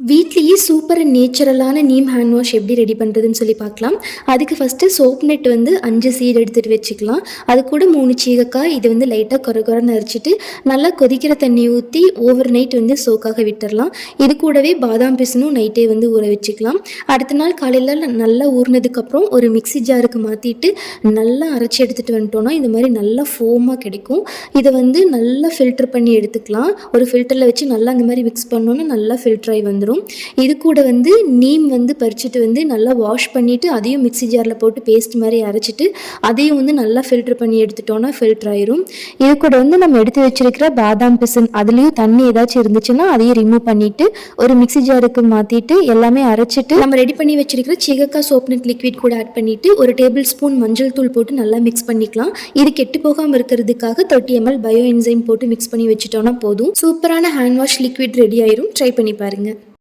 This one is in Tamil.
வீட்லேயே சூப்பர் அண்ட் நேச்சுரலான நீம் ஹேண்ட் வாஷ் எப்படி ரெடி பண்ணுறதுன்னு சொல்லி பார்க்கலாம். அதுக்கு ஃபஸ்ட்டு சோப் நெட் வந்து 5 சீடு எடுத்துகிட்டு வச்சுக்கலாம். அது கூட 3 சீகக்காய் இதை வந்து லைட்டாக கொரன்னு அரைச்சிட்டு நல்லா கொதிக்கிற தண்ணி ஊற்றி ஓவர் நைட் வந்து சோக்காக விட்டுடலாம். இது கூடவே பாதாம் பிசினும் நைட்டே வந்து ஊற வச்சுக்கலாம். அடுத்த நாள் காலையில் நல்லா ஊறினதுக்கப்புறம் ஒரு மிக்ஸி ஜாருக்கு மாற்றிட்டு நல்லா அரைச்சி எடுத்துகிட்டு வந்துட்டோன்னா இந்த மாதிரி நல்லா ஃபோமாக கிடைக்கும். இதை வந்து நல்லா ஃபில்டர் பண்ணி எடுத்துக்கலாம். ஒரு ஃபில்டரில் வச்சு நல்லா அந்த மாதிரி மிக்ஸ் பண்ணோன்னா நல்லா ஃபில்டர் ஆகி வந்துடும். இது கூட வந்து நீம் வந்து பறிச்சுட்டு வந்து நல்லா வாஷ் பண்ணிவிட்டு அதையும் மிக்ஸி ஜாரில் போட்டு பேஸ்ட் மாதிரி அரைச்சிட்டு அதையும் வந்து நல்லா ஃபில்டர் பண்ணி எடுத்துட்டோன்னா ஃபில்டர் ஆயிரும். இது கூட வந்து நம்ம எடுத்து வச்சிருக்கிற பாதாம் பிசின் அதுலேயும் தண்ணி ஏதாச்சும் இருந்துச்சுன்னா அதையும் ரிமூவ் பண்ணிவிட்டு ஒரு மிக்ஸி ஜாருக்கு மாற்றிட்டு எல்லாமே அரைச்சிட்டு நம்ம ரெடி பண்ணி வச்சிருக்கிற சீகக்காய் சோப் நெட் லிக்விட் கூட ஆட் பண்ணிவிட்டு ஒரு டேபிள் ஸ்பூன் மஞ்சள் தூள் போட்டு நல்லா மிக்ஸ் பண்ணிக்கலாம். இது கெட்டு போகாமல் இருக்கிறதுக்காக 30 ml பயோ என்சைம் போட்டு மிக்ஸ் பண்ணி வச்சுட்டோன்னா போதும். சூப்பரான ஹேண்ட் வாஷ் லிக்விட் ரெடி ஆயிரும். ட்ரை பண்ணி பாருங்கள்.